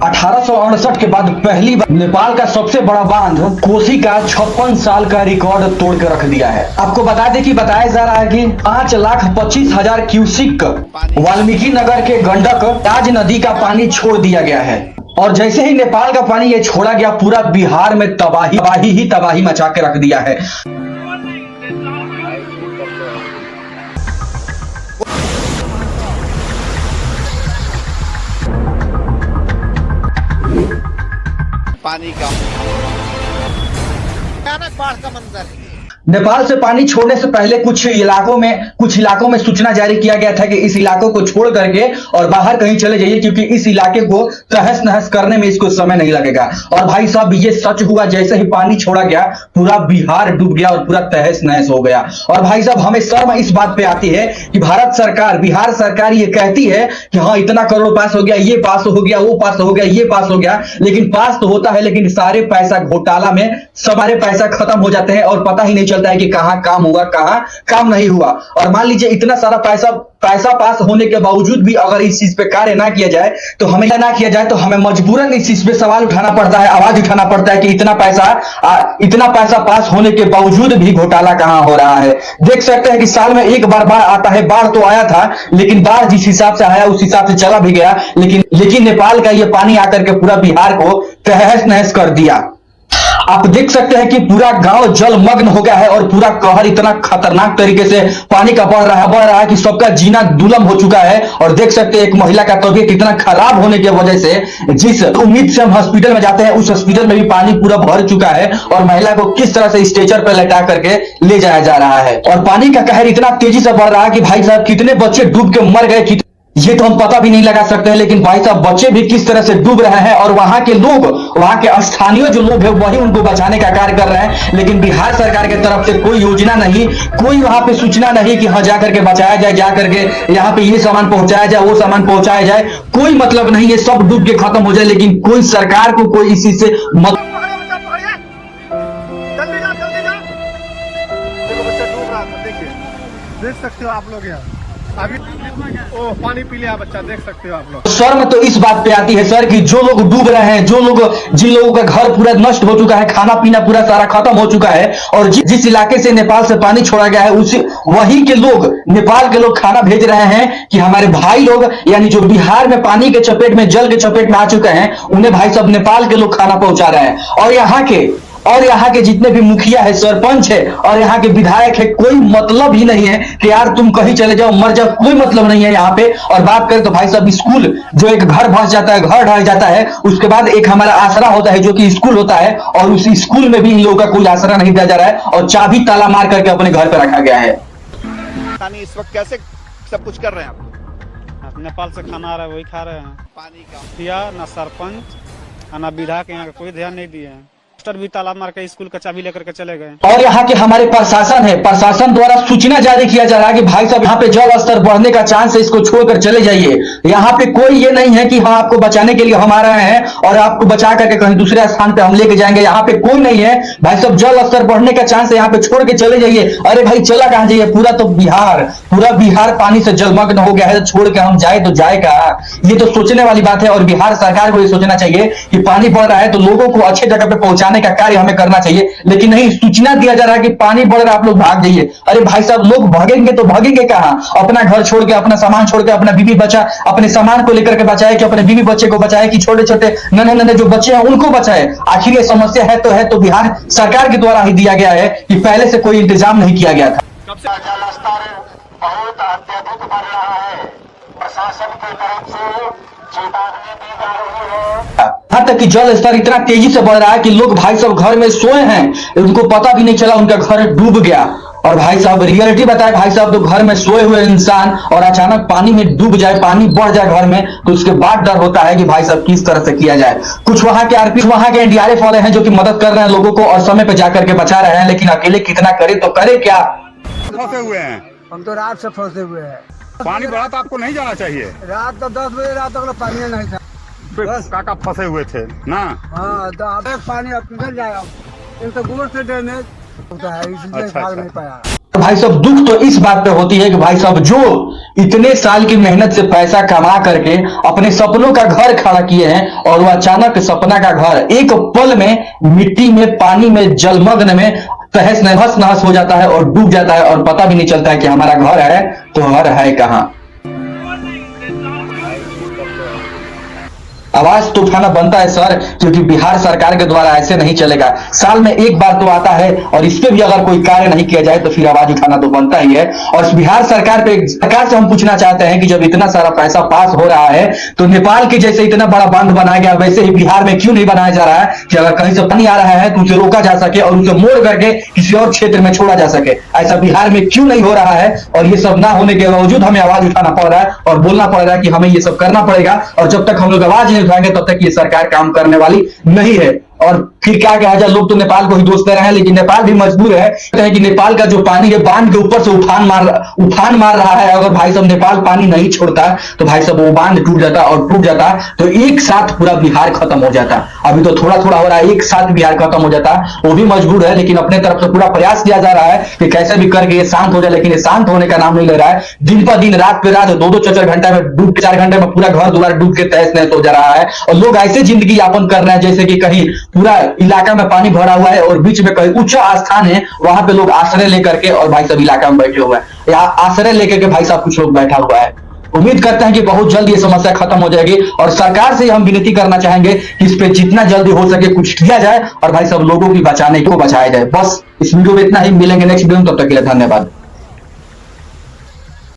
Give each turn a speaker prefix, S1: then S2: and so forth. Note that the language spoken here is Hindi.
S1: 1868 के बाद पहली बार नेपाल का सबसे बड़ा बांध कोसी का 56 साल का रिकॉर्ड तोड़ कर रख दिया है। आपको बता दें कि बताया जा रहा है कि 5,25,000 क्यूसिक वाल्मीकि नगर के गंडक राज नदी का पानी छोड़ दिया गया है। और जैसे ही नेपाल का पानी ये छोड़ा गया, पूरा बिहार में तबाही मचा के रख दिया है।
S2: पानी का बाढ़ का मंजर है।
S1: नेपाल से पानी छोड़ने से पहले कुछ इलाकों में सूचना जारी किया गया था कि इस इलाकों को छोड़ करके और बाहर कहीं चले जाइए, क्योंकि इस इलाके को तहस नहस करने में इसको समय नहीं लगेगा। और भाई साहब, ये सच हुआ। जैसे ही पानी छोड़ा गया, पूरा बिहार डूब गया और पूरा तहस नहस हो गया। और भाई साहब, हमें शर्म इस बात पे आती है कि बिहार सरकार ये कहती है कि हाँ, इतना करोड़ पास हो गया, ये पास हो गया, वो पास हो गया, ये पास हो गया, लेकिन पास तो होता है, लेकिन सारे पैसा घोटाला में सारे पैसा खत्म हो जाते हैं और पता ही नहीं चलता है कि कहां काम हुआ, कहां काम नहीं हुआ। और मान लीजिए इतना सारा पैसा पास होने के बावजूद भी अगर इस चीज पे कार्य ना किया जाए तो हमें मजबूरन इस चीज पे सवाल उठाना पड़ता है, आवाज उठाना पड़ता है कि इतना पैसा पास होने के बावजूद भी घोटाला कहां हो रहा है। देख सकते हैं कि साल में एक बार बाढ़ आता है। बाढ़ तो आया था, लेकिन बाढ़ जिस हिसाब से आया उस हिसाब से चला भी गया, लेकिन नेपाल का ये पानी आकर के पूरा बिहार को तहस नहस कर दिया। आप देख सकते हैं कि पूरा गांव जलमग्न हो गया है और पूरा कहर इतना खतरनाक तरीके से पानी का बढ़ रहा है कि सबका जीना दुलम हो चुका है। और देख सकते हैं एक महिला का तबीयत इतना खराब होने की वजह से जिस उम्मीद से हम हॉस्पिटल में जाते हैं, उस हॉस्पिटल में भी पानी पूरा भर चुका है और महिला को किस तरह से स्ट्रेचर पर लेटा करके ले जाया जा रहा है। और पानी का कहर इतना तेजी से बढ़ रहा है कि भाई साहब, कितने बच्चे डूब के मर गए ये तो हम पता भी नहीं लगा सकते हैं। लेकिन भाई साहब, बच्चे भी किस तरह से डूब रहे हैं और वहां के स्थानीय जो लोग हैं वही उनको बचाने का कार्य कर रहे हैं। लेकिन बिहार सरकार की तरफ से कोई योजना नहीं, कोई वहां पे सूचना नहीं कि हाँ जाकर के बचाया जाए, जाकर के यहाँ पे ये सामान पहुंचाया जाए, वो सामान पहुंचाया जाए। कोई मतलब नहीं, ये सब डूब के खत्म हो जाए, लेकिन कोई सरकार को कोई इसी से
S3: देख सकते हो आप लोग यहाँ अभी पानी पी लिया बच्चा, देख सकते हो आप लोग।
S1: शर्म तो इस बात पे आती है सर कि जो लोग डूब रहे हैं, जिन लोगों का घर पूरा नष्ट हो चुका है, खाना पीना पूरा सारा खत्म हो चुका है, और जिस इलाके से नेपाल से पानी छोड़ा गया है वही के लोग, नेपाल के लोग खाना भेज रहे हैं कि हमारे भाई लोग, यानी जो बिहार में पानी के चपेट में, जल के चपेट में आ चुके हैं, उन्हें भाई साहब नेपाल के लोग खाना पहुंचा रहे हैं। और यहाँ के जितने भी मुखिया है, सरपंच है और यहाँ के विधायक है, कोई मतलब ही नहीं है कि यार तुम कहीं चले जाओ, मर जाओ, कोई मतलब नहीं है यहाँ पे। और बात करें तो भाई साहब, स्कूल जो एक घर भस जाता है, घर ढह जाता है, उसके बाद एक हमारा आसरा होता है जो कि स्कूल होता है, और उस स्कूल में भी इन लोगों का कोई आसरा नहीं दिया जा रहा है और चाबी ताला मार करके अपने घर पे रखा गया है।
S2: इस वक्त कैसे सब कुछ कर रहे हैं आप?
S4: नेपाल से खाना आ रहा है, वही खा रहे हैं।
S2: पानी का
S4: मुखिया ना सरपंच ना विधायक यहाँ का कोई ध्यान नहीं दिए हैं। भी ताला मार के स्कूल का चाबी लेकर के चले गए।
S1: और यहाँ के हमारे प्रशासन द्वारा सूचना जारी किया जा रहा है कि भाई साहब, यहाँ पे जल स्तर बढ़ने का चांस है, इसको छोड़कर चले जाइए। यहाँ पे कोई ये नहीं है कि हाँ आपको बचाने के लिए हम आ रहे हैं और आपको बचा करके कहीं दूसरे स्थान पे हम लेके जाएंगे। यहाँ पे कोई नहीं है भाई साहब, जल स्तर बढ़ने का चांस है, यहाँ पे छोड़ के चले जाइए। अरे भाई, चला कहाँ जाइए? पूरा बिहार पानी से जलमग्न हो गया है, छोड़ के हम जाए तो जाए कहाँ? ये तो सोचने वाली बात है। और बिहार सरकार को ये सोचना चाहिए कि पानी बढ़ रहा है तो लोगों को अच्छे जगह पे पहुंचाने का कार्य हमें करना चाहिए, लेकिन नहीं, सूचना दिया जा रहा है कि पानी बढ़ रहा है, आप लोग भाग जाइए। अरे भाई साहब, लोग भागेंगे तो भागेंगे कहां? अपना घर छोड़ के, अपना सामान छोड़ के, अपना बीवी बच्चा, अपने सामान को लेकर के बचाए कि अपने बीवी बच्चे को बचाए कि छोटे छोटे नन्हे जो बच्चे हैं उनको बचाए? आखिर ये समस्या है तो बिहार सरकार के द्वारा ही दिया गया है कि पहले से कोई इंतजाम नहीं किया गया था।
S5: जल स्तर बहुत अत्यधिक बढ़ रहा है, प्रशासन की तरफ से चेतावनी दी जा रही है।
S1: यहाँ तक कि जल स्तर इतना तेजी से बढ़ रहा है कि लोग भाई साहब घर में सोए हैं, उनको पता भी नहीं चला उनका घर डूब गया। और भाई साहब, रियलिटी बताए भाई साहब, तो घर में सोए हुए इंसान और अचानक पानी में डूब जाए, पानी बढ़ जाए घर में, तो उसके बाद डर होता है कि भाई साहब किस तरह से किया जाए। कुछ वहां के आरपी, वहां के एनडीआरएफ वाले हैं जो कि मदद कर रहे हैं लोगों को और समय पे जाकर के बचा रहे हैं, लेकिन अकेले कितना करे तो करे क्या?
S3: फंसे हुए हैं
S6: हम तो रात से फंसे हुए हैं।
S3: पानी बढ़ा तो आपको नहीं जाना चाहिए।
S6: रात तो 10 बजे रात तक पानी नहीं था,
S3: बस काका फंसे हुए थे ना।
S6: हाँ, तो अब पानी अब किधर जाएगा? एक तो गोर से डरने होता है, इसलिए
S3: अच्छा,
S6: भाग
S3: अच्छा।
S6: नहीं पाया।
S1: तो भाई साहब दुख तो इस बात पे होती है कि भाई साहब जो इतने साल की मेहनत से पैसा कमा करके अपने सपनों का घर खड़ा किए हैं और वो अचानक सपना का घर एक पल में मिट्टी में, पानी में, जलमग्न में तहस नहस हो जाता है और डूब जाता है और पता भी नहीं चलता है कि हमारा घर है तो घर है कहां। आवाज तो उठाना बनता है सर, क्योंकि बिहार सरकार के द्वारा ऐसे नहीं चलेगा। साल में एक बार तो आता है और इस पे भी अगर कोई कार्य नहीं किया जाए तो फिर आवाज उठाना तो बनता ही है। और बिहार सरकार से हम पूछना चाहते हैं कि जब इतना सारा पैसा पास हो रहा है तो नेपाल के जैसे इतना बड़ा बांध बनाया गया, वैसे ही बिहार में क्यों नहीं बनाया जा रहा है कि अगर कहीं से पानी आ रहा है तो उसे रोका जा सके और उसे मोड़ करके किसी और क्षेत्र में छोड़ा जा सके। ऐसा बिहार में क्यों नहीं हो रहा है? और ये सब ना होने के बावजूद हमें आवाज उठाना पड़ रहा है और बोलना पड़ रहा है कि हमें ये सब करना पड़ेगा, और जब तक हम लोग आवाज नहीं उठाएंगे तब तक ये सरकार काम करने वाली नहीं है। और फिर क्या कहा जाए, लोग तो नेपाल को ही दोष दे रहे हैं, लेकिन नेपाल भी मजबूर है कि नेपाल का जो पानी है बांध के ऊपर से उफान मार रहा है। अगर भाई साहब नेपाल पानी नहीं छोड़ता तो भाई साहब वो बांध टूट जाता, और टूट जाता तो एक साथ पूरा बिहार खत्म हो जाता। अभी तो थोड़ा थोड़ा हो रहा है, एक साथ बिहार खत्म हो जाता। वो भी मजबूर है, लेकिन अपने तरफ से पूरा प्रयास किया जा रहा है कि कैसे भी करके ये शांत हो जाए, लेकिन ये शांत होने का नाम नहीं ले रहा है। दिन पर दिन, रात पे रात, 2-2 4 घंटे में डूब, 4 घंटे में पूरा घर द्वारा डूब के तहस नहस हो जा रहा है। और लोग ऐसे जिंदगी यापन कर रहे हैं जैसे कि कहीं पूरा इलाका में पानी भरा हुआ है और बीच में कहीं ऊंचा स्थान है, वहां पे लोग आश्रय लेकर के और भाई सब इलाका में बैठे हुए हैं, या आश्रय लेकर के भाई साहब कुछ लोग बैठा हुआ है। उम्मीद करते हैं कि बहुत जल्द ये समस्या खत्म हो जाएगी, और सरकार से हम विनती करना चाहेंगे कि इस पे जितना जल्दी हो सके कुछ किया जाए और भाई सब लोगों की बचाने को बचाया जाए। बस इस वीडियो में इतना ही, मिलेंगे नेक्स्ट वीडियो में, तब तक के लिए धन्यवाद।